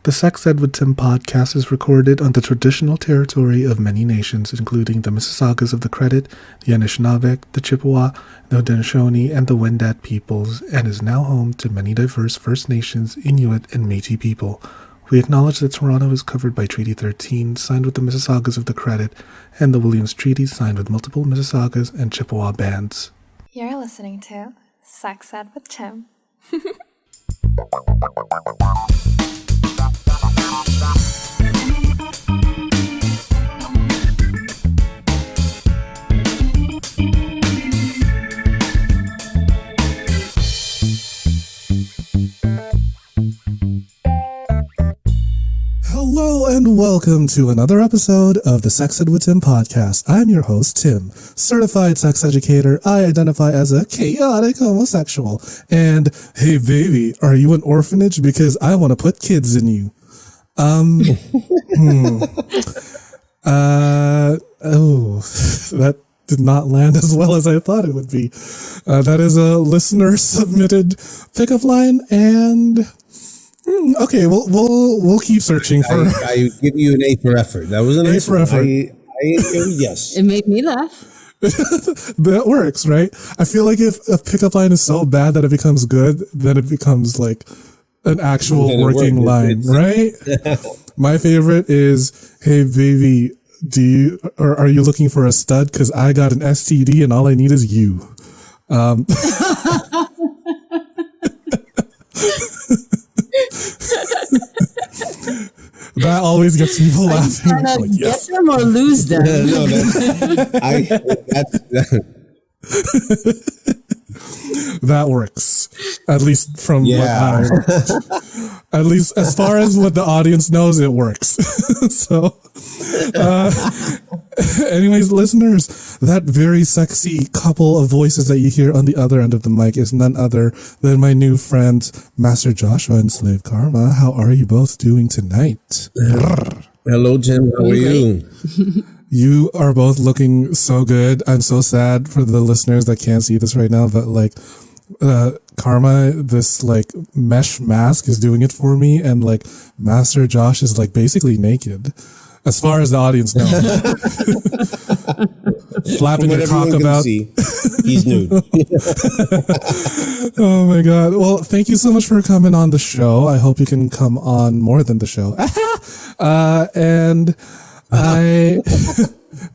The Sex Ed with Tim podcast is recorded on the traditional territory of many nations, including the Mississaugas of the Credit, the Anishinaabe, the Chippewa, the Haudenosaunee, and the Wendat peoples, and is now home to many diverse First Nations, Inuit, and Métis people. We acknowledge that Toronto is covered by Treaty 13, signed with the Mississaugas of the Credit, and the Williams Treaty, signed with multiple Mississaugas and Chippewa bands. You're listening to Sex Ed with Tim. Hello and welcome to another episode of the Sex Ed with Tim podcast. I'm your host, Tim, certified sex educator. I identify as a chaotic homosexual. And hey, baby, are you an orphanage? Because I want to put kids in you. That did not land as well as I thought it would be. That is a listener submitted pickup line, and okay, we'll keep searching for. I give you an A for effort. That was an A for effort. Yes. It made me laugh. That works, right? I feel like if a pickup line is so bad that it becomes good, then it becomes like an actual working line, right? My favorite is, "Hey baby, are you looking for a stud? Because I got an STD and all I need is you." That always gets people laughing. Like, yes. Get them or lose them. That works. At least from at least as far as what the audience knows, it works. So, anyways, listeners, that very sexy couple of voices that you hear on the other end of the mic is none other than my new friends, Master Joshua and Slave Karma. How are you both doing tonight? Hello, Tim. How are you? You are both looking so good. I'm so sad for the listeners that can't see this right now, but like, Karma, this like mesh mask is doing it for me, and like Master Josh is like basically naked, as far as the audience knows. Flapping a cock about. He's nude. Oh my God. Well, thank you so much for coming on the show. I hope you can come on more than the show. And I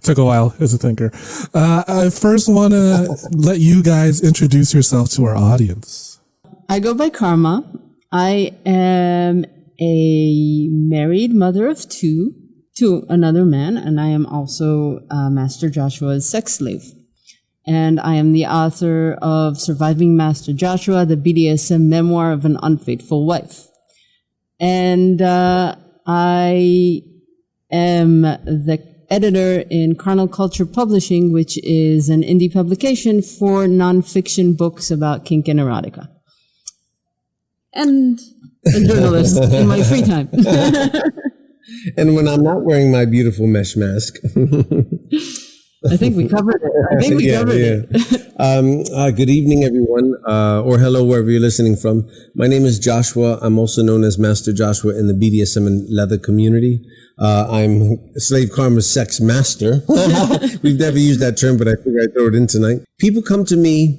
took a while as a thinker. I first want to let you guys introduce yourself to our audience. I go by Karma. I am a married mother of two to another man, and I am also Master Joshua's sex slave. And I am the author of Surviving Master Joshua, the BDSM memoir of an unfaithful wife. And I am the editor in Carnal Culture Publishing, which is an indie publication for nonfiction books about kink and erotica. And a journalist in my free time. And when I'm not wearing my beautiful mesh mask. I think we covered it. Good evening, everyone, or hello, wherever you're listening from. My name is Joshua. I'm also known as Master Joshua in the BDSM and leather community. I'm Slave Karma's sex master. We've never used that term, but I figured I'd throw it in tonight. People come to me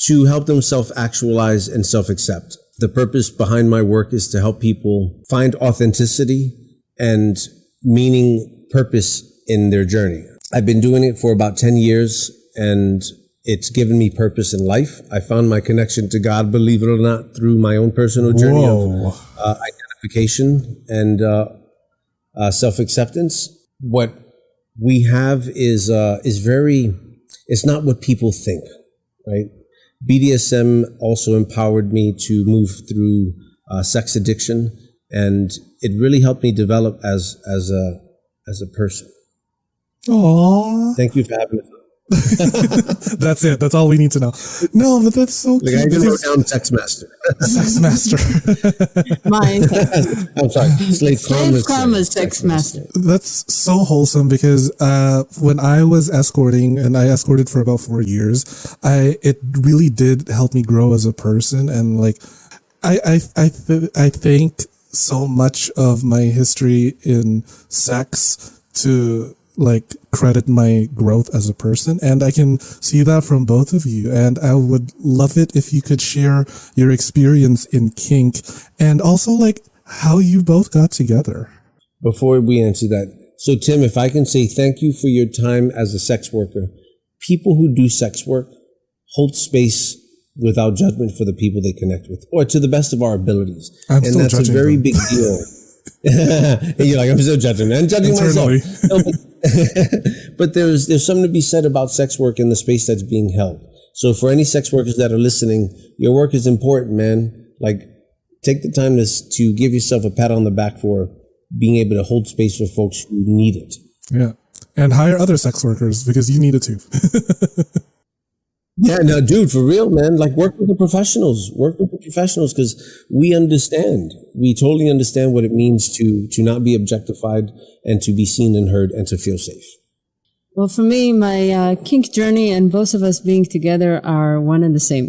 to help them self-actualize and self-accept. The purpose behind my work is to help people find authenticity and meaning, purpose in their journey. I've been doing it for about 10 years, and it's given me purpose in life. I found my connection to God, believe it or not, through my own personal journey of identification and self-acceptance. What we have is it's not what people think, right? BDSM also empowered me to move through sex addiction, and it really helped me develop as a person. Aww. Thank you for having us. That's it. That's all we need to know. No, but that's so cute. I wrote down sex master. Sex master. I'm sorry. Slave Karma's sex master. That's so wholesome because when I was escorting, and I escorted for about 4 years, it really did help me grow as a person. And like, I think so much of my history in sex to like credit my growth as a person, and I can see that from both of you, and I would love it if you could share your experience in kink and also like how you both got together. Before we answer that, so Tim, if I can say thank you for your time as a sex worker. People who do sex work hold space without judgment for the people they connect with, or to the best of our abilities. And that's a very big deal. And you're like, I'm still judging, man. Judging Internally. myself. No, but there's something to be said about sex work in the space that's being held. So for any sex workers that are listening, your work is important, man. Like, take the time to give yourself a pat on the back for being able to hold space for folks who need it. Yeah. And hire other sex workers because you need it too. Yeah, no, dude, for real, man. Like, work with the professionals. Work with the professionals because we understand. We totally understand what it means to not be objectified and to be seen and heard and to feel safe. Well, for me, my kink journey and both of us being together are one and the same.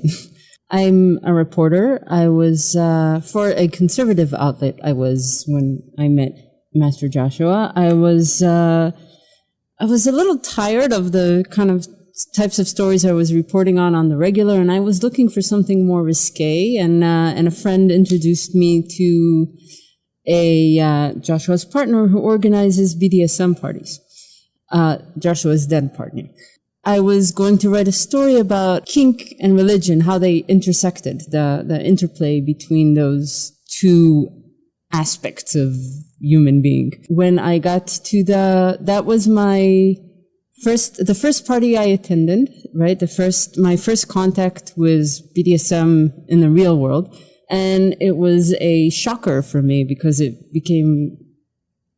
I'm a reporter. I was for a conservative outlet. I was when I met Master Joshua. I was a little tired of the kind of types of stories I was reporting on the regular, and I was looking for something more risque. And a friend introduced me to Joshua's partner who organizes BDSM parties. Joshua's then partner. I was going to write a story about kink and religion, how they intersected, the interplay between those two aspects of human being. When I got to that was the first party I attended, right? My first contact with BDSM in the real world. And it was a shocker for me because it became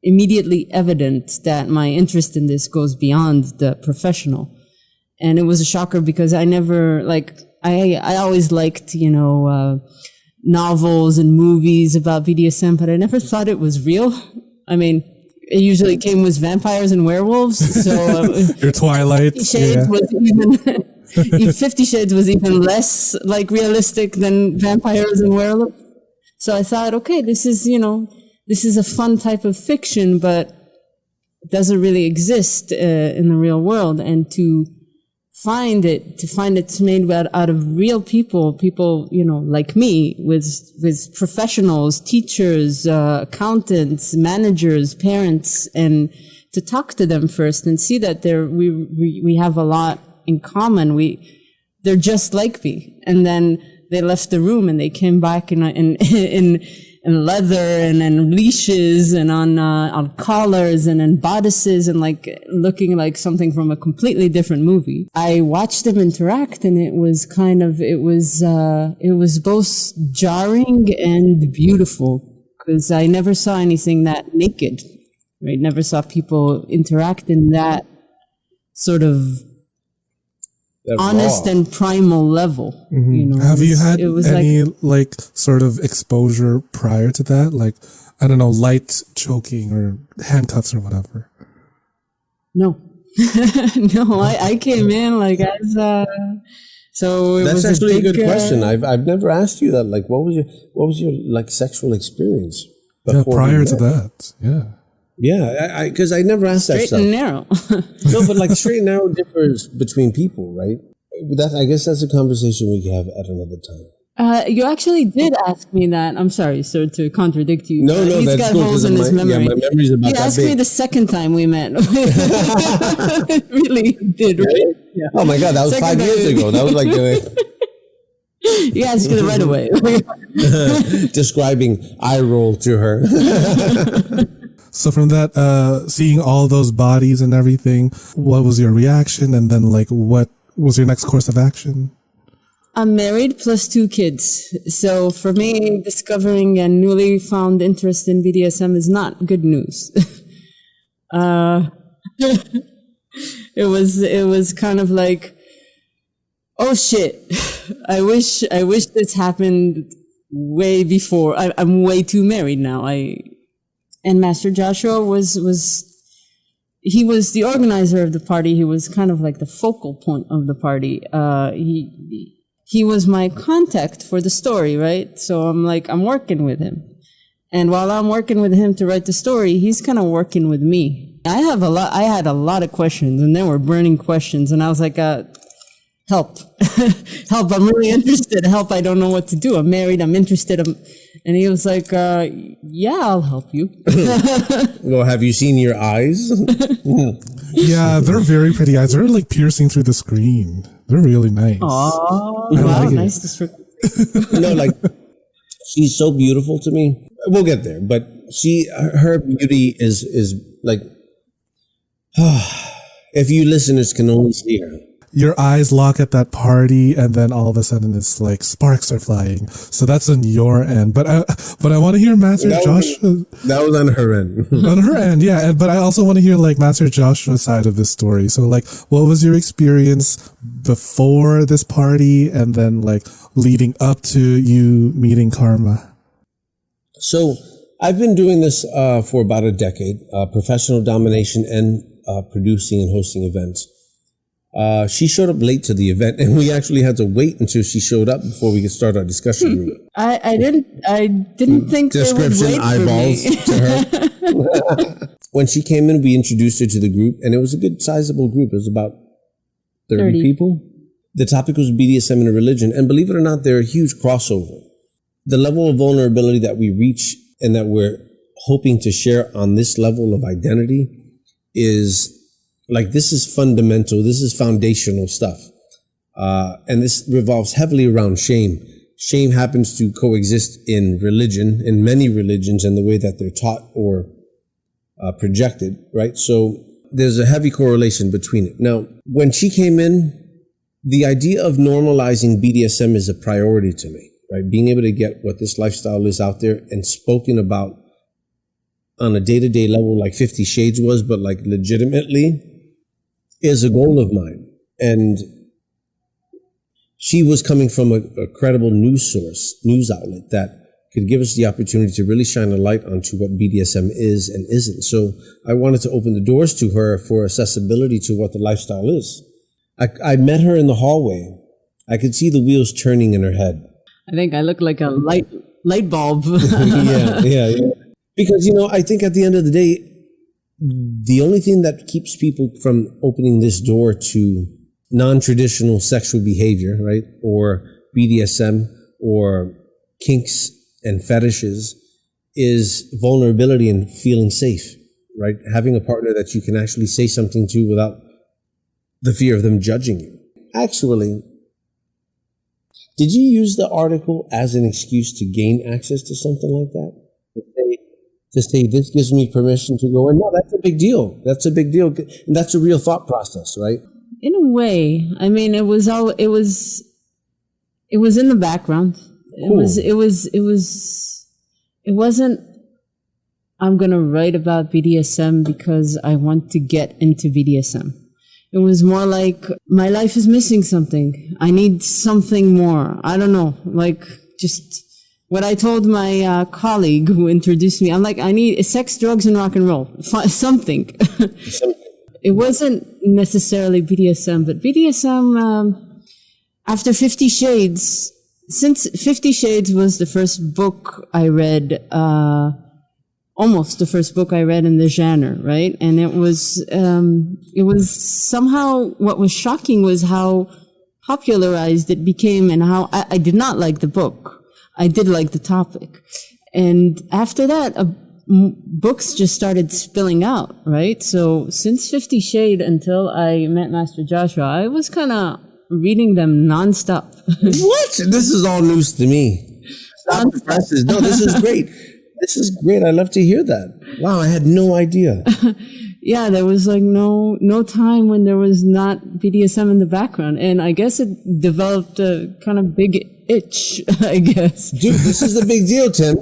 immediately evident that my interest in this goes beyond the professional. And it was a shocker because I never, I always liked, novels and movies about BDSM, but I never thought it was real. I mean, it usually came with vampires and werewolves. So your Twilight. 50 Shades was even 50 Shades was even less like realistic than vampires and werewolves. So I thought, okay, this is a fun type of fiction, but it doesn't really exist in the real world. And to find it's made out of real people, like me, with professionals, teachers, accountants, managers, parents, and to talk to them first and see that we have a lot in common. They're just like me. And then they left the room and they came back in leather and then leashes and on collars and in bodices and like looking like something from a completely different movie. I watched them interact and it was both jarring and beautiful because I never saw anything that naked, right? Never saw people interact in that sort of honest and primal level. Mm-hmm. Have you had any like sort of exposure prior to that? Like, I don't know, light choking or handcuffs or whatever? No. No, I came in like as so it That's was actually a good question. I've never asked you that. Like, what was your like sexual experience prior to that? Yeah. Yeah, because I never asked that stuff. Straight and narrow. No, but like straight and narrow differs between people, right? I guess that's a conversation we can have at another time. You actually did ask me that. I'm sorry, sir, to contradict you. No, He's that's got cool, holes in his memory. Yeah, my memory's about that big. You asked me the second time we met. It really did, right? Yeah. Oh my God, that was second 5 years ago. That was like... You asked it right away. Describing eye roll to her. So from that, seeing all those bodies and everything, what was your reaction? And then like, what was your next course of action? I'm married plus 2 kids. So for me, discovering a newly found interest in BDSM is not good news. It was kind of like, oh shit, I wish this happened way before. I'm way too married now. And Master Joshua was the organizer of the party. He was kind of like the focal point of the party. He was my contact for the story, right? So I'm working with him. And while I'm working with him to write the story, he's kind of working with me. I had a lot of questions, and they were burning questions. And I was like, help, help. I'm really interested. Help. I don't know what to do. I'm married. I'm interested. And he was like, yeah, I'll help you. Well, have you seen your eyes? Yeah, they're very pretty eyes. They're like piercing through the screen. They're really nice. Oh, I wow. like it. Nice description. Like, she's so beautiful to me. We'll get there, but her beauty is like, if you listeners can only see her. Your eyes lock at that party, and then all of a sudden it's like sparks are flying. So that's on your end. But I want to hear Master Joshua. That was on her end. On her end, yeah. But I also want to hear like Master Joshua's side of this story. So like, what was your experience before this party, and then like leading up to you meeting Karma? So I've been doing this for about a decade, professional domination and producing and hosting events. She showed up late to the event, and we actually had to wait until she showed up before we could start our discussion group. I didn't think they would Description, wait eyeballs for me. to her. When she came in, we introduced her to the group, and it was a good sizable group. It was about 30 people. The topic was BDSM and religion, and believe it or not, they're a huge crossover. The level of vulnerability that we reach and that we're hoping to share on this level of identity is like, this is fundamental. This is foundational stuff. And this revolves heavily around shame. Shame happens to coexist in religion, in many religions, and the way that they're taught or projected, right? So there's a heavy correlation between it. Now, when she came in, the idea of normalizing BDSM is a priority to me, right? Being able to get what this lifestyle is out there and spoken about on a day-to-day level, like 50 Shades was, but like legitimately, is a goal of mine. And she was coming from a credible news outlet that could give us the opportunity to really shine a light onto what BDSM is and isn't. So I wanted to open the doors to her for accessibility to what the lifestyle is. I met her in the hallway. I could see the wheels turning in her head. I think I look like a light bulb. Yeah. Because, I think at the end of the day, the only thing that keeps people from opening this door to non-traditional sexual behavior, right, or BDSM or kinks and fetishes is vulnerability and feeling safe, right? Having a partner that you can actually say something to without the fear of them judging you. Actually, did you use the article as an excuse to gain access to something like that? To say, this gives me permission to go in? No, that's a big deal. That's a big deal. And that's a real thought process, right? In a way, I mean, it was in the background. Cool. It wasn't, I'm going to write about BDSM because I want to get into BDSM. It was more like, my life is missing something. I need something more. I don't know, like just what I told my colleague who introduced me. I'm like, I need sex, drugs, and rock and roll. Something. It wasn't necessarily BDSM, but BDSM, after 50 Shades, since 50 Shades was the first book I read, almost the first book I read in the genre, right? And it was somehow, what was shocking was how popularized it became and how I did not like the book. I did like the topic. And after that, books just started spilling out, right? So since 50 Shade until I met Master Joshua, I was kind of reading them nonstop. What? This is all news to me. Stop the presses. No, this is great. This is great. I love to hear that. Wow, I had no idea. Yeah, there was like no time when there was not BDSM in the background. And I guess it developed a kind of big itch, I guess. Dude, this is a big deal, Tim.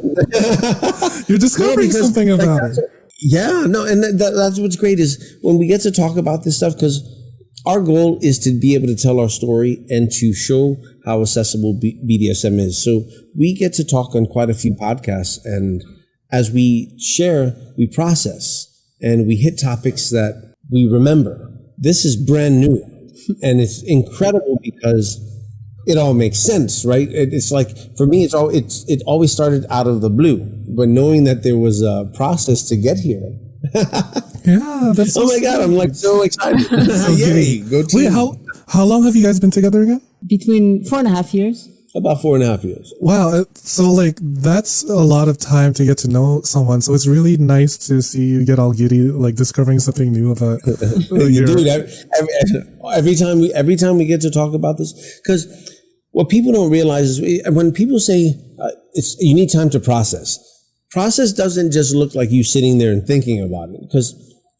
You're discovering something about it. Yeah, no, and that's what's great is when we get to talk about this stuff, because our goal is to be able to tell our story and to show how accessible BDSM is. So we get to talk on quite a few podcasts, and as we share, we process, and we hit topics that we remember. This is brand new, and it's incredible because it all makes sense, right? It's like, for me, it always started out of the blue, but knowing that there was a process to get here. Yeah, that's Oh my God, I'm like so excited. Yay, go team. Wait, how long have you guys been together again? Between 4.5 years. About 4.5 years. Wow, so like that's a lot of time to get to know someone. So it's really nice to see you get all giddy, like discovering something new about your... Dude, every time we get to talk about this, because what people don't realize is when people say you need time to process. Process doesn't just look like you sitting there and thinking about it, because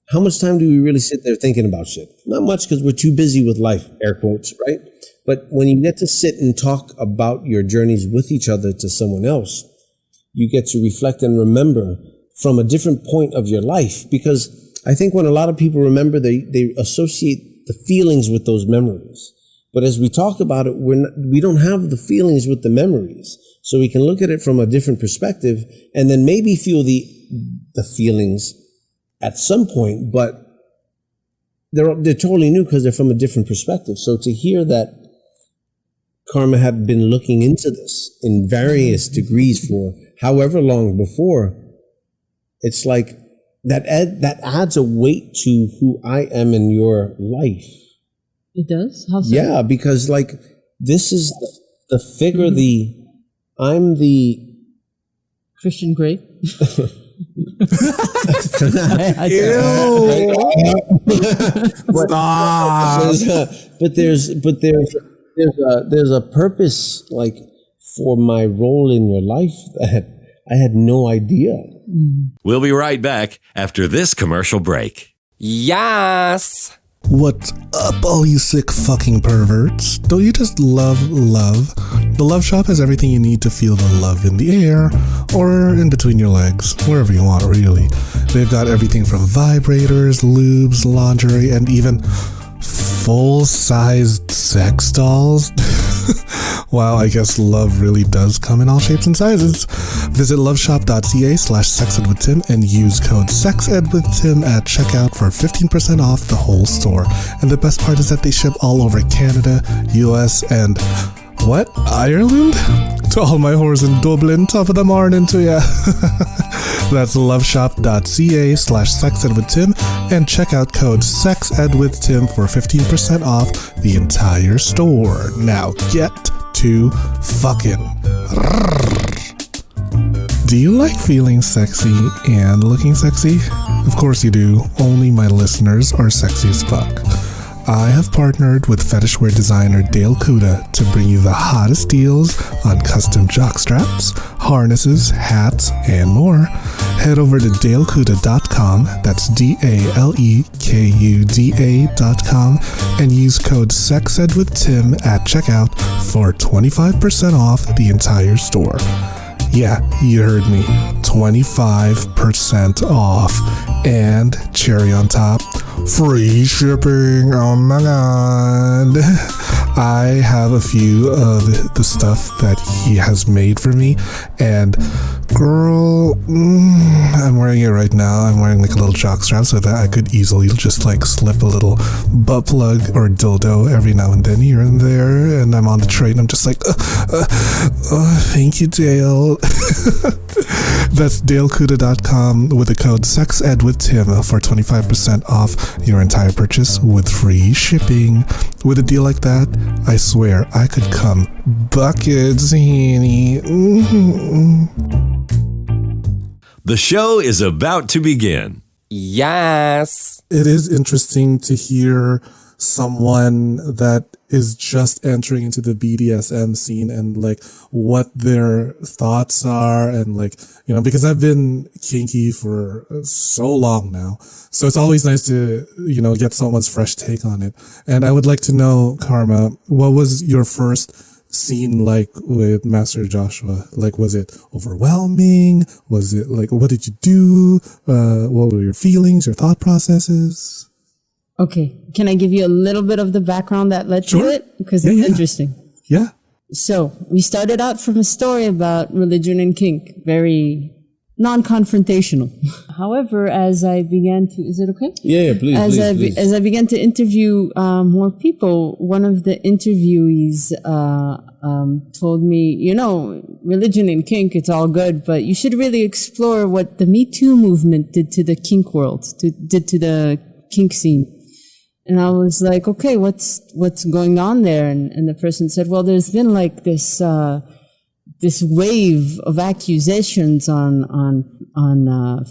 how much time do we really sit there thinking about shit? Not much, because we're too busy with life, air quotes, right? But when you get to sit and talk about your journeys with each other to someone else, you get to reflect and remember from a different point of your life. Because I think when a lot of people remember, they associate the feelings with those memories. But as we talk about it, we don't have the feelings with the memories. So we can look at it from a different perspective and then maybe feel the feelings at some point, but they're totally new because they're from a different perspective. So to hear that Karma had been looking into this in various degrees for however long before, it's like that adds a weight to who I am in your life. It does? How so? Yeah, because like this is the figure, I'm the Christian Grey. But there's a purpose, like, for my role in your life that I had no idea. We'll be right back after this commercial break. Yes! What's up, all you sick fucking perverts? Don't you just love love? The Love Shop has everything you need to feel the love in the air or in between your legs, wherever you want, really. They've got everything from vibrators, lubes, lingerie, and even full-sized sex dolls. Wow, I guess love really does come in all shapes and sizes. Visit loveshop.ca/sexedwithtim and use code SEXEDWithTim at checkout for 15% off the whole store. And the best part is that they ship all over Canada, US, and what? Ireland? To all my whores in Dublin, top of the morning to ya. That's loveshop.ca/sexedwithtim and check out code SEXEDWithTim for 15% off the entire store. Now get to fucking. Do you like feeling sexy and looking sexy? Of course you do. Only my listeners are sexy as fuck. I have partnered with fetishwear designer Dale Kuda to bring you the hottest deals on custom jockstraps, harnesses, hats, and more. Head over to dalekuda.com, that's DALEKUDA.com, and use code SEXEDWithTim at checkout for 25% off the entire store. Yeah, you heard me. 25% off. And cherry on top, free shipping. Oh my god. I have a few of the stuff that he has made for me, and girl, I'm wearing it right now. I'm wearing like a little jock strap so that I could easily just like slip a little butt plug or dildo every now and then here and there, and I'm on the train. I'm just like, thank you, Dale. That's dalekuda.com with the code SEXEDWithTim for 25% off your entire purchase with free shipping. With a deal like that, I swear I could come buckets, honey. The show is about to begin. Yes! It is interesting to hear someone that is just entering into the BDSM scene and like what their thoughts are, and like, you know, because I've been kinky for so long now, so it's always nice to, you know, get someone's fresh take on it. And I would like to know, Karma, what was your first scene like with Master Joshua? Like, was it overwhelming? Was it like, what did you do? What were your feelings, your thought processes? Okay. Can I give you a little bit of the background that led to it? Because it's interesting. Yeah. So we started out from a story about religion and kink. Very non-confrontational. However, as I began to, is it okay? Yeah, please, please. As I began to interview more people, one of the interviewees told me, you know, religion and kink, it's all good, but you should really explore what the Me Too movement did to the kink world, did to the kink scene. And I was like, okay, what's going on there? And the person said, well, there's been like this wave of accusations on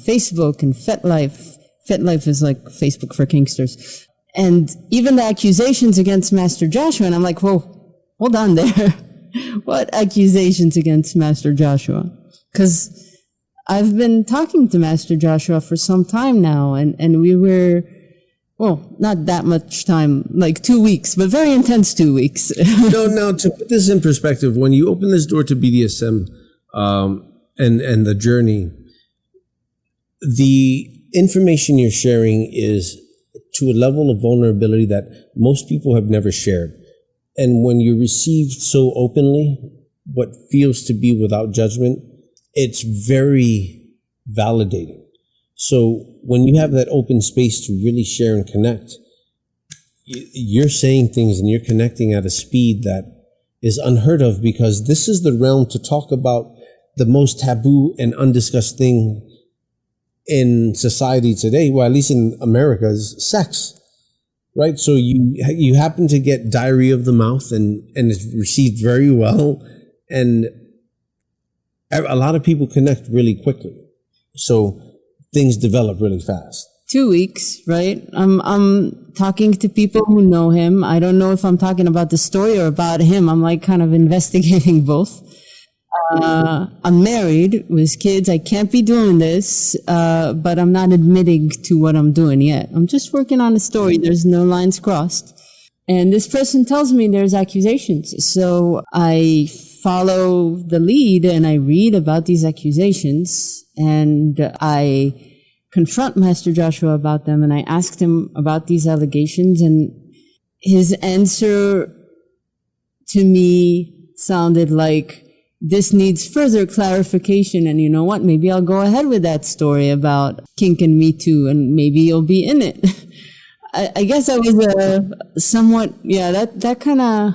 Facebook and FetLife. FetLife is like Facebook for kinksters. And even the accusations against Master Joshua. And I'm like, whoa, hold on there. What accusations against Master Joshua? Because I've been talking to Master Joshua for some time now, and we were, well, not that much time, like 2 weeks, but very intense 2 weeks. No, now to put this in perspective, when you open this door to BDSM and the journey, the information you're sharing is to a level of vulnerability that most people have never shared. And when you're received so openly, what feels to be without judgment, it's very validating. So when you have that open space to really share and connect, you're saying things and you're connecting at a speed that is unheard of, because this is the realm to talk about the most taboo and undiscussed thing in society today, well, at least in America, is sex. Right? So you happen to get Diary of the Mouth and it's received very well. And a lot of people connect really quickly. So things develop really fast. 2 weeks, right? I'm talking to people who know him. I don't know if I'm talking about the story or about him. I'm like kind of investigating both. I'm married with kids. I can't be doing this, but I'm not admitting to what I'm doing yet. I'm just working on a story. There's no lines crossed. And this person tells me there's accusations. So I follow the lead and I read about these accusations and I confront Master Joshua about them and I asked him about these allegations, and his answer to me sounded like, this needs further clarification, and you know what? Maybe I'll go ahead with that story about kink and Me Too, and maybe you'll be in it. I guess I was somewhat, that kind of,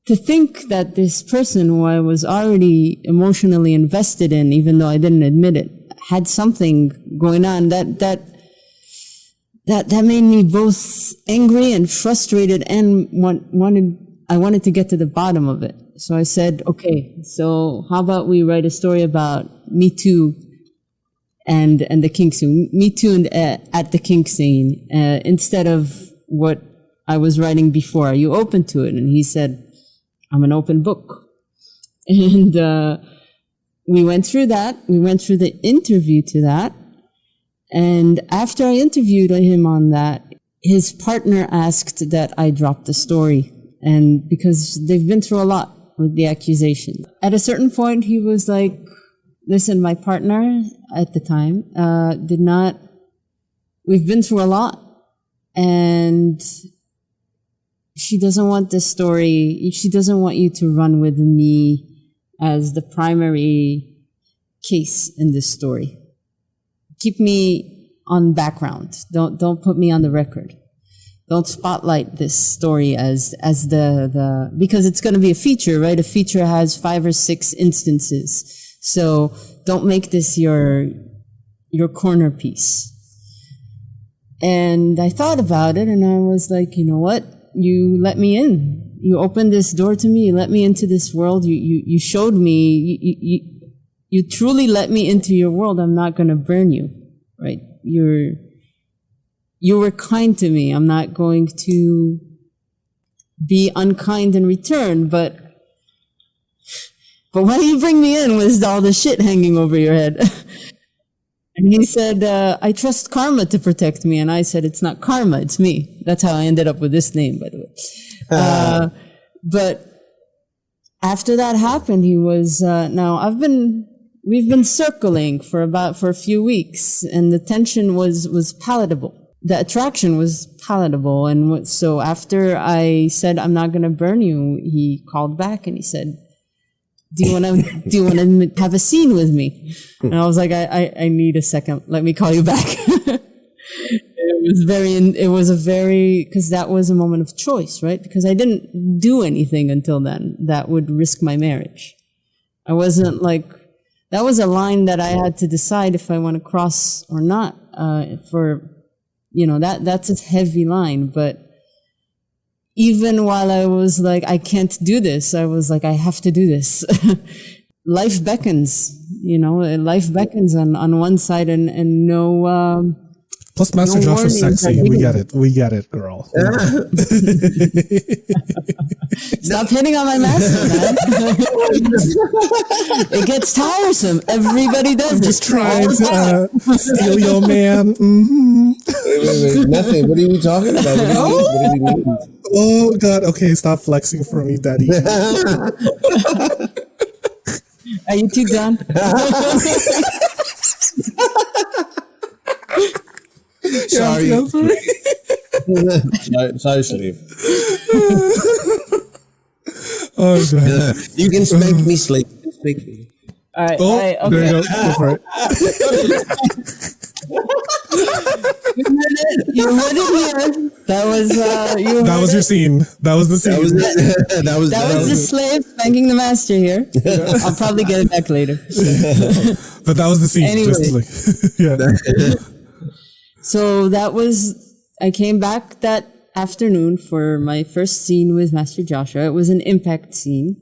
to think that this person who I was already emotionally invested in, even though I didn't admit it, had something going on, that made me both angry and frustrated, and I wanted to get to the bottom of it. So I said, okay, so how about we write a story about Me Too and the kink scene, Me Too and, at the kink scene, instead of what I was writing before. Are you open to it? And he said, I'm an open book. And we went through that. We went through the interview to that. And after I interviewed him on that, his partner asked that I drop the story. And because they've been through a lot with the accusation. At a certain point, he was like, listen, my partner at the time we've been through a lot, and she doesn't want this story, she doesn't want you to run with me as the primary case in this story. Keep me on background. Don't put me on the record. Don't spotlight this story as the because it's going to be a feature, right? A feature has 5 or 6 instances. So don't make this your corner piece. And I thought about it and I was like, you know what? You let me in. You opened this door to me. You let me into this world. You showed me, you truly let me into your world. I'm not going to burn you, right? You were kind to me. I'm not going to be unkind in return, but why do you bring me in with all the shit hanging over your head? And he said, I trust karma to protect me. And I said, it's not karma, it's me. That's how I ended up with this name, by the way. But after that happened, he was, we've been circling for a few weeks, and the tension was palatable. The attraction was palatable. And so after I said, I'm not going to burn you, he called back and he said, do you want to have a scene with me? And I was like, I need a second. Let me call you back. Because that was a moment of choice, right? Because I didn't do anything until then that would risk my marriage. I wasn't like, that was a line that I had to decide if I want to cross or not, that's a heavy line. But even while I was like, I can't do this, I was like, I have to do this. Life beckons, life beckons on one side and no, plus Master no Josh is warnings sexy. are We given. get it, girl. Stop hitting on my master, man. It gets tiresome. Everybody does I'm it. just trying to steal your man. Mm-hmm. Wait, nothing. What are you talking about? What do you mean? Oh, God. Okay, stop flexing for me, daddy. Are you two done? Sorry. Yeah, sorry. Sorry, Slave. Oh, God. You can spank me, Slave. You can spank me. All right. Oh, All right. there you Okay. go. Go for it. You heard it here. That was That was your scene. That was the scene. That was the slave spanking the master here. I'll probably get it back later. But that was the scene. Anyway. Just like, yeah. So I came back that afternoon for my first scene with Master Joshua. It was an impact scene.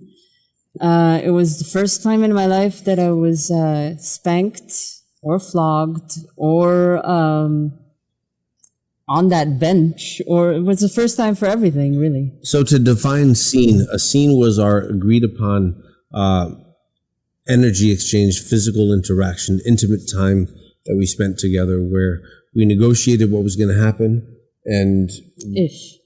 It was the first time in my life that I was spanked or flogged or on that bench, or it was the first time for everything, really. So to define scene, a scene was our agreed upon energy exchange, physical interaction, intimate time that we spent together where we negotiated what was going to happen and Ish.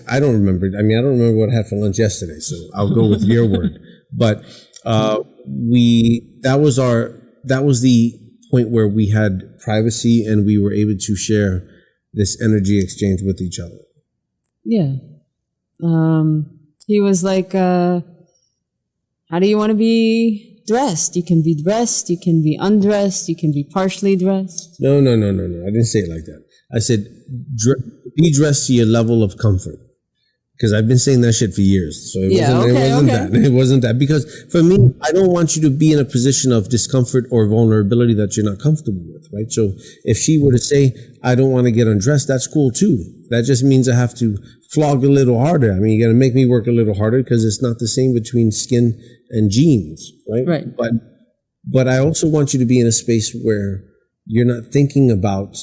I don't remember. I mean, I don't remember what I had for lunch yesterday, so I'll go with your word. But that was the point where we had privacy and we were able to share this energy exchange with each other. Yeah. He was like, how do you want to be dressed? You can be dressed, you can be undressed, you can be partially dressed. No. I didn't say it like that. I said, be dressed to your level of comfort. Because I've been saying that shit for years. So it wasn't that. Because for me, I don't want you to be in a position of discomfort or vulnerability that you're not comfortable with, right? So if she were to say, I don't want to get undressed, that's cool too. That just means I have to flog a little harder. I mean, you got to make me work a little harder because it's not the same between skin and jeans, right? Right. But I also want you to be in a space where you're not thinking about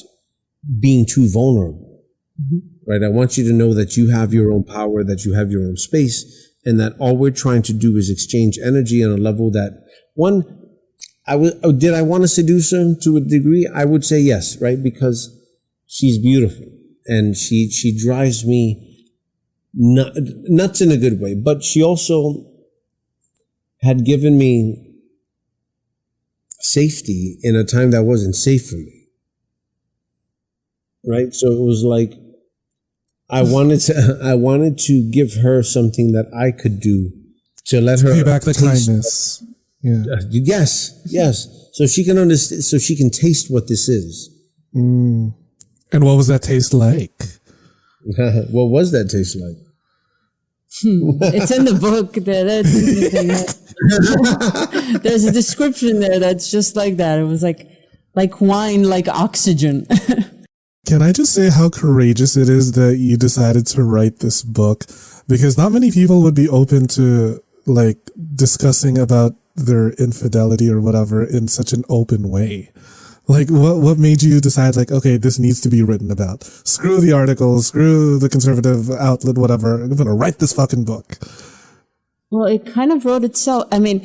being too vulnerable. Mm-hmm. Right. I want you to know that you have your own power, that you have your own space, and that all we're trying to do is exchange energy on a level that did I want to seduce her to a degree? I would say yes, right? Because she's beautiful and she drives me nuts in a good way, but she also had given me safety in a time that wasn't safe for me. Right. So it was like, I wanted to give her something that I could do to let her pay back the kindness. Yeah. Yes. So she can understand. So she can taste what this is. Mm. And what was that taste like? What was that taste like? It's in the book. There's a description there that's just like that. It was like wine, like oxygen. Can I just say how courageous it is that you decided to write this book? Because not many people would be open to like discussing about their infidelity or whatever in such an open way. Like what made you decide like, okay, this needs to be written about? Screw the article, screw the conservative outlet, whatever. I'm going to write this fucking book. Well, it kind of wrote itself. I mean,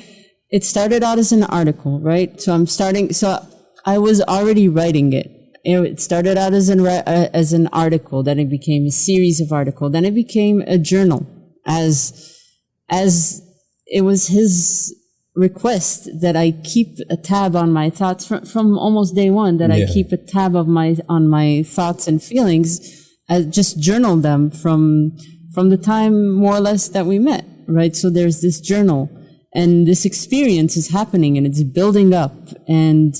it started out as an article, right? So I was already writing it. It started out as an article, then it became a series of articles, then it became a journal. As it was his request that I keep a tab on my thoughts from almost day one, that I keep a tab on my thoughts and feelings, just journal them from from the time more or less that we met, right? So there's this journal and this experience is happening and it's building up, and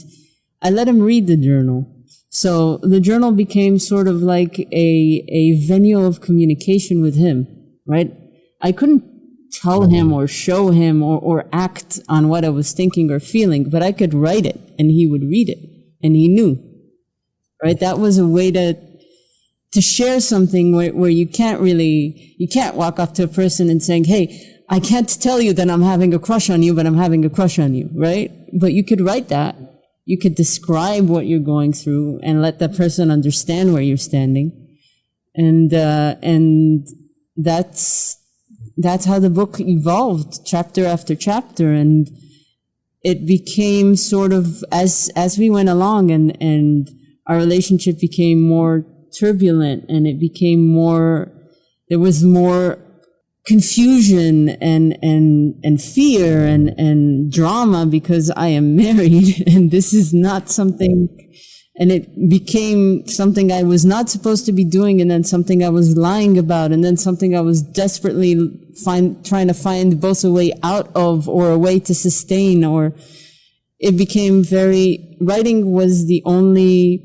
I let him read the journal. So the journal became sort of like a venue of communication with him, right? I couldn't tell him or show him or act on what I was thinking or feeling, but I could write it and he would read it and he knew, right? That was a way to share something where you can't walk up to a person and saying, hey, I can't tell you that I'm having a crush on you, but I'm having a crush on you, right? But you could write that. You could describe what you're going through and let that person understand where you're standing. And that's how the book evolved, chapter after chapter. And it became sort of, as we went along and our relationship became more turbulent and it became there was more confusion and fear and drama because I am married and this is not something, and it became something I was not supposed to be doing, and then something I was lying about, and then something I was desperately trying to find both a way out of or a way to sustain, or it became writing was the only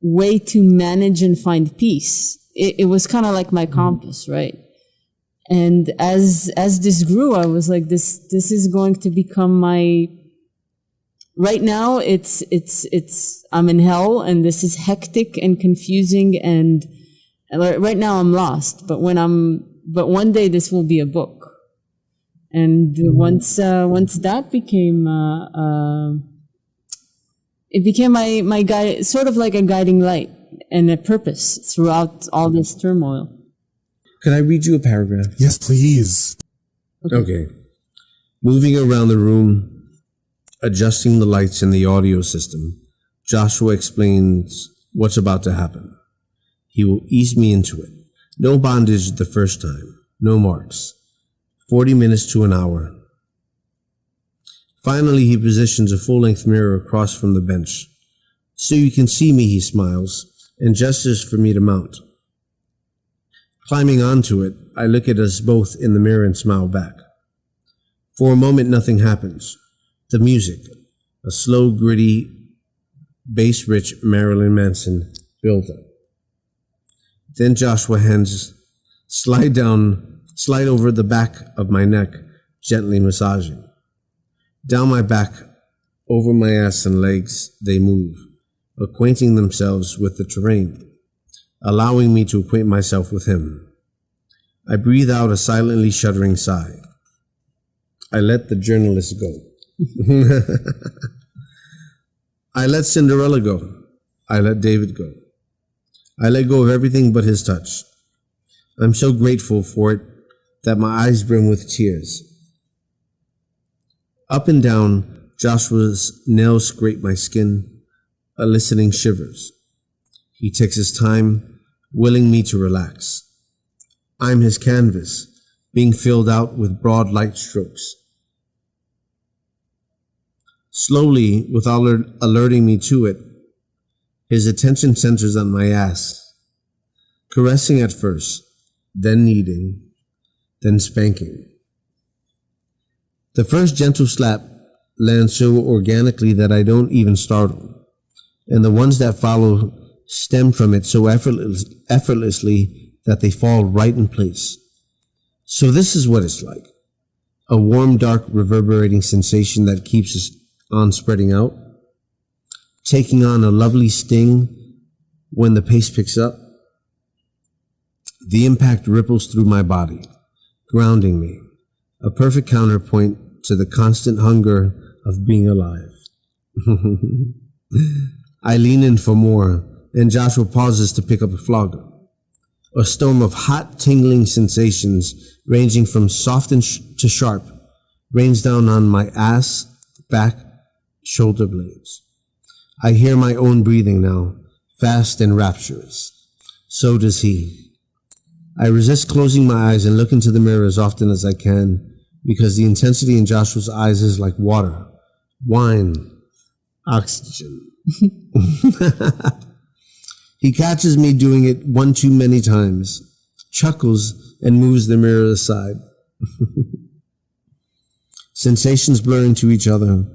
way to manage and find peace. It was kind of like my compass, right? And as this grew, I was like, this is going to become right now I'm in hell and this is hectic and confusing and right now I'm lost. But one day this will be a book. And once that became, it became my guide, sort of like a guiding light and a purpose throughout all this turmoil. Can I read you a paragraph? Yes, please. Okay. Moving around the room, adjusting the lights in the audio system, Joshua explains what's about to happen. He will ease me into it. No bondage the first time. No marks. 40 minutes to an hour. Finally, he positions a full-length mirror across from the bench. So you can see me, he smiles, and gestures for me to mount. Climbing onto it, I look at us both in the mirror and smile back. For a moment, nothing happens. The music, a slow, gritty, bass-rich Marilyn Manson build-up. Then Joshua hands slide over the back of my neck, gently massaging. Down my back, over my ass and legs, they move, acquainting themselves with the terrain, allowing me to acquaint myself with him. I breathe out a silently shuddering sigh. I let the journalist go. I let Cinderella go. I let David go. I let go of everything but his touch. I'm so grateful for it that my eyes brim with tears. Up and down, Joshua's nails scrape my skin, eliciting shivers. He takes his time, willing me to relax. I'm his canvas, being filled out with broad light strokes. Slowly, without alerting me to it, his attention centers on my ass, caressing at first, then kneading, then spanking. The first gentle slap lands so organically that I don't even startle, and the ones that follow stem from it so effortlessly that they fall right in place. So this is what it's like. A warm, dark, reverberating sensation that keeps us on spreading out, taking on a lovely sting when the pace picks up. The impact ripples through my body, grounding me, a perfect counterpoint to the constant hunger of being alive. I lean in for more, and Joshua pauses to pick up a flogger. A storm of hot, tingling sensations, ranging from soft to sharp, rains down on my ass, back, shoulder blades. I hear my own breathing now, fast and rapturous. So does he. I resist closing my eyes and look into the mirror as often as I can, because the intensity in Joshua's eyes is like water, wine, oxygen. He catches me doing it one too many times, chuckles, and moves the mirror aside. Sensations blur into each other.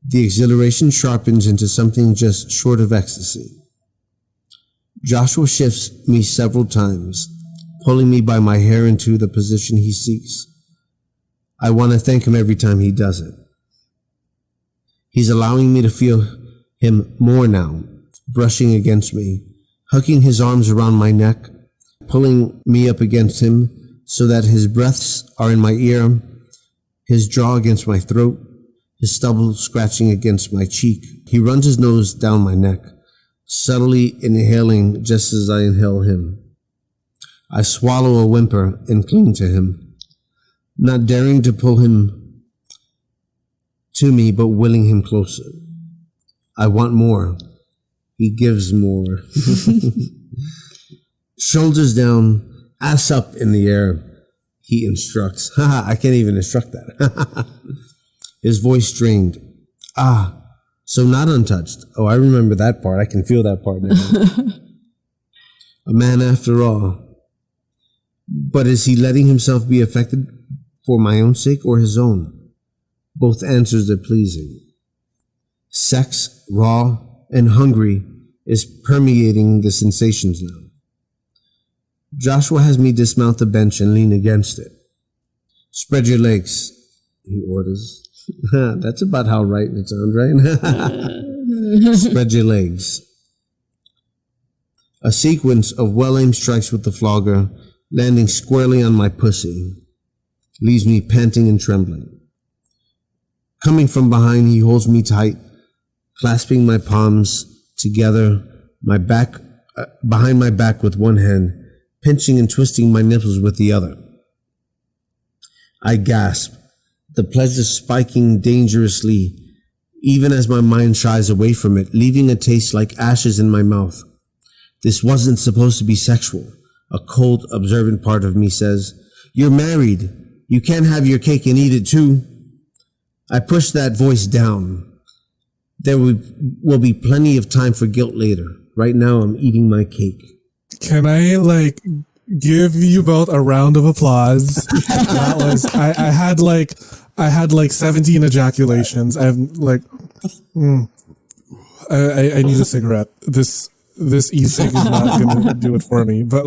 The exhilaration sharpens into something just short of ecstasy. Joshua shifts me several times, pulling me by my hair into the position he seeks. I want to thank him every time he does it. He's allowing me to feel him more now, brushing against me, hugging his arms around my neck, pulling me up against him so that his breaths are in my ear, his jaw against my throat, his stubble scratching against my cheek. He runs his nose down my neck, subtly inhaling just as I inhale him. I swallow a whimper and cling to him, not daring to pull him to me, but willing him closer. I want more. He gives more. Shoulders down, ass up in the air. He instructs. I can't even instruct that. His voice strained. So not untouched. Oh, I remember that part. I can feel that part now. A man after all. But is he letting himself be affected for my own sake or his own? Both answers are pleasing. Sex, raw and hungry, is permeating the sensations now. Joshua has me dismount the bench and lean against it. Spread your legs, he orders. That's about how right it sounds, right? Spread your legs. A sequence of well-aimed strikes with the flogger, landing squarely on my pussy, leaves me panting and trembling. Coming from behind, he holds me tight, clasping my palms together, my back behind my back with one hand, pinching and twisting my nipples with the other. I gasp, the pleasure spiking dangerously, even as my mind shies away from it, leaving a taste like ashes in my mouth. This wasn't supposed to be sexual. A cold, observant part of me says, "You're married. You can't have your cake and eat it too." I push that voice down. There will be plenty of time for guilt later. Right now, I'm eating my cake. Can I give you both a round of applause? That was I had 17 ejaculations. I need a cigarette. This e-cig is not gonna do it for me. But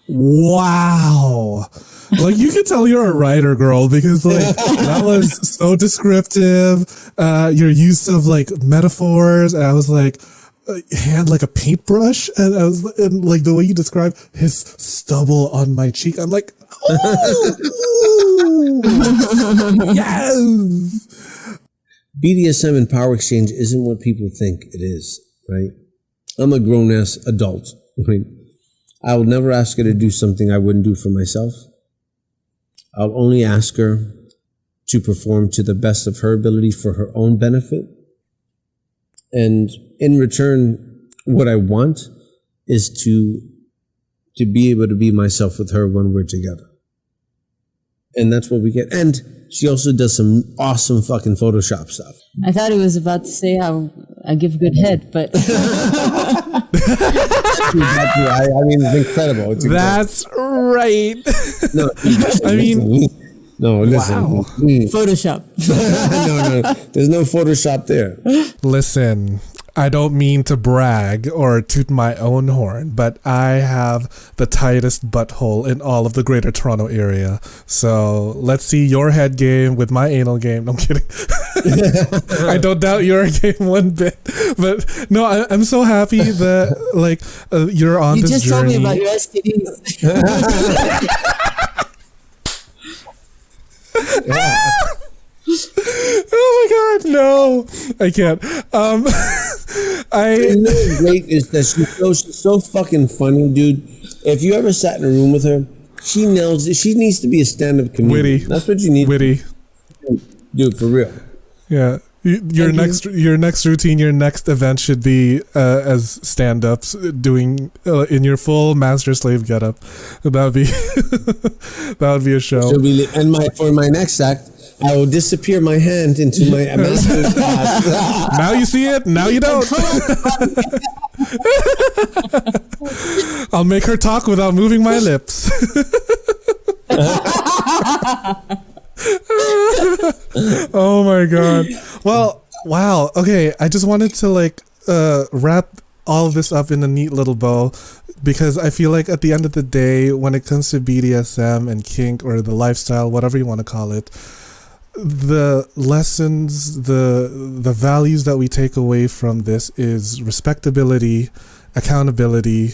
wow. You can tell you're a writer, girl, because that was so descriptive. Your use of metaphors. And I was hand like a paintbrush, and I was the way you described his stubble on my cheek. I'm like, oh, yes. BDSM and power exchange isn't what people think it is, right? I'm a grown-ass adult, right? I will never ask her to do something I wouldn't do for myself. I'll only ask her to perform to the best of her ability for her own benefit. And in return, what I want is to be able to be myself with her when we're together. And that's what we get. And she also does some awesome fucking Photoshop stuff. I thought he was about to say how I give good head, but I mean, it's incredible. It's That's right. No, no, listen. Wow. Photoshop. No, there's no Photoshop there. Listen, I don't mean to brag or toot my own horn, but I have the tightest butthole in all of the Greater Toronto area. So let's see your head game with my anal game. No, I'm kidding. I don't doubt your game one bit. But no, I'm so happy that you're on this journey. You just told me about your STDs. Oh my god, no, I can't. You know what's great is that she's so fucking funny, dude. If you ever sat in a room with her, she nails it. She needs to be a stand-up comedian. Witty. That's what you need. Witty. Dude, for real. Yeah. Your next routine, your next event should be as stand-ups doing in your full master slave getup. That would be a show. For my next act, I will disappear my hand into my master's class. Now you see it. Now you don't. I'll make her talk without moving my lips. Oh my god. Well, wow. Okay, I just wanted to wrap all of this up in a neat little bow, because I feel like at the end of the day, when it comes to BDSM and kink, or the lifestyle, whatever you want to call it, the lessons, the values that we take away from this is respectability, accountability,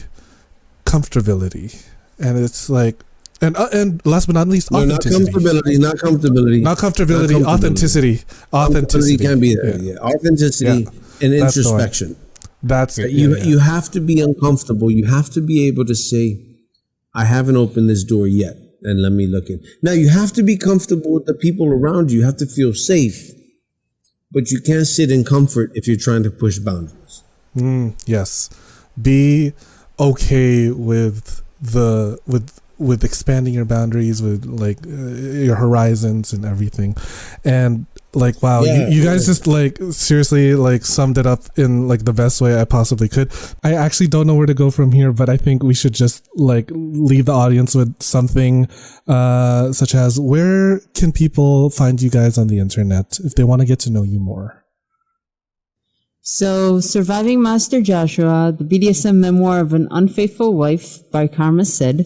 comfortability, and it's like, and last but not least, authenticity. Not comfortability. Authenticity. Authenticity can be there. Yeah. Authenticity and introspection. That's it. You have to be uncomfortable. You have to be able to say, I haven't opened this door yet, and let me look in. Now, you have to be comfortable with the people around you. You have to feel safe, but you can't sit in comfort if you're trying to push boundaries. Yes. Be okay with expanding your boundaries, with your horizons and everything. And wow, you guys just seriously summed it up in the best way I possibly could. I actually don't know where to go from here, but I think we should just leave the audience with something such as, where can people find you guys on the internet if they want to get to know you more? So, Surviving Master Joshua, the BDSM memoir of an unfaithful wife by Karma said.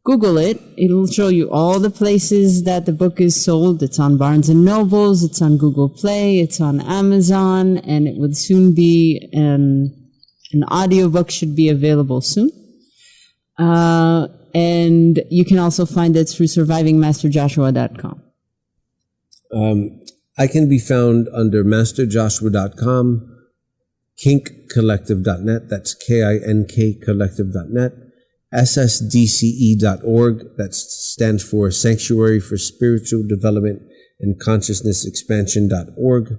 Google it. It'll show you all the places that the book is sold. It's on Barnes & Nobles. It's on Google Play. It's on Amazon. And it would soon be an audiobook should be available soon. And you can also find it through survivingmasterjoshua.com. I can be found under masterjoshua.com, kinkcollective.net. That's KINK collective.net. ssdce.org, that stands for Sanctuary for Spiritual Development and Consciousness Expansion.org.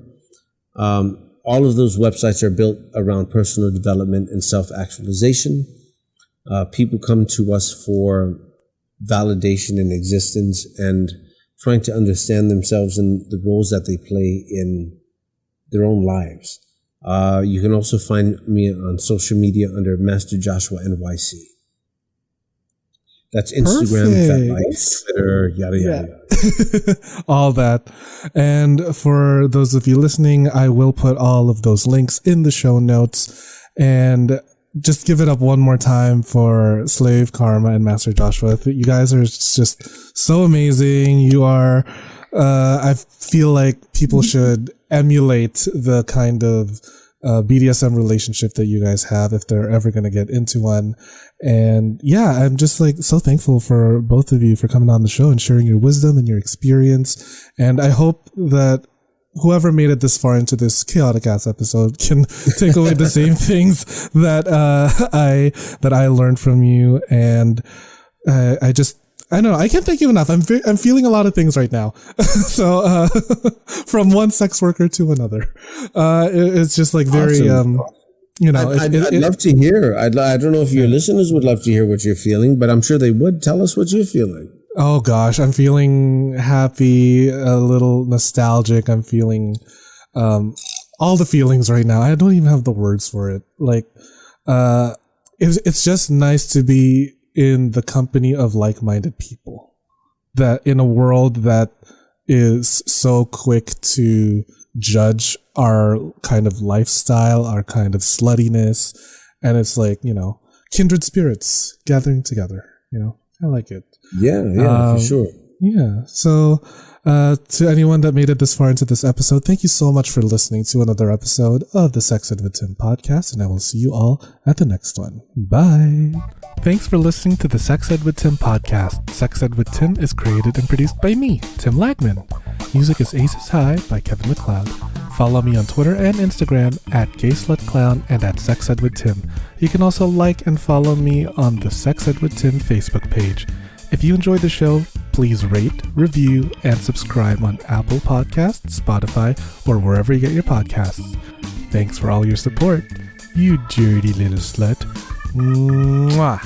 All of those websites are built around personal development and self-actualization. People come to us for validation in existence and trying to understand themselves and the roles that they play in their own lives. You can also find me on social media under Master Joshua NYC. That's Instagram, FetLife, Twitter, yada, yada. All that. And for those of you listening, I will put all of those links in the show notes. And just give it up one more time for Slave, Karma, and Master Joshua. You guys are just so amazing. You are, I feel like people should emulate the kind of BDSM relationship that you guys have if they're ever going to get into one. And yeah, I'm just so thankful for both of you for coming on the show and sharing your wisdom and your experience. And I hope that whoever made it this far into this chaotic ass episode can take away the same things that I learned from you. And I don't know, I can't thank you enough. I'm feeling a lot of things right now. So from one sex worker to another, it's just very awesome. I'd love to hear. I don't know if your listeners would love to hear what you're feeling, but I'm sure they would. Tell us what you're feeling. Oh gosh, I'm feeling happy, a little nostalgic. I'm feeling all the feelings right now. I don't even have the words for it. It's just nice to be in the company of like-minded people, that in a world that is so quick to judge our kind of lifestyle, our kind of sluttiness, and it's kindred spirits gathering together. I like it. Yeah, for sure. Yeah. So, to anyone that made it this far into this episode, thank you so much for listening to another episode of the Sex Ed with Tim podcast, and I will see you all at the next one. Bye. Thanks for listening to the Sex Ed with Tim podcast. Sex Ed with Tim is created and produced by me, Tim Lagman. Music is Aces High by Kevin MacLeod. Follow me on Twitter and Instagram at GaySlutClown and at Sex Ed with Tim. You can also like and follow me on the Sex Ed with Tim Facebook page. If you enjoyed the show, please rate, review, and subscribe on Apple Podcasts, Spotify, or wherever you get your podcasts. Thanks for all your support, you dirty little slut. Mwah.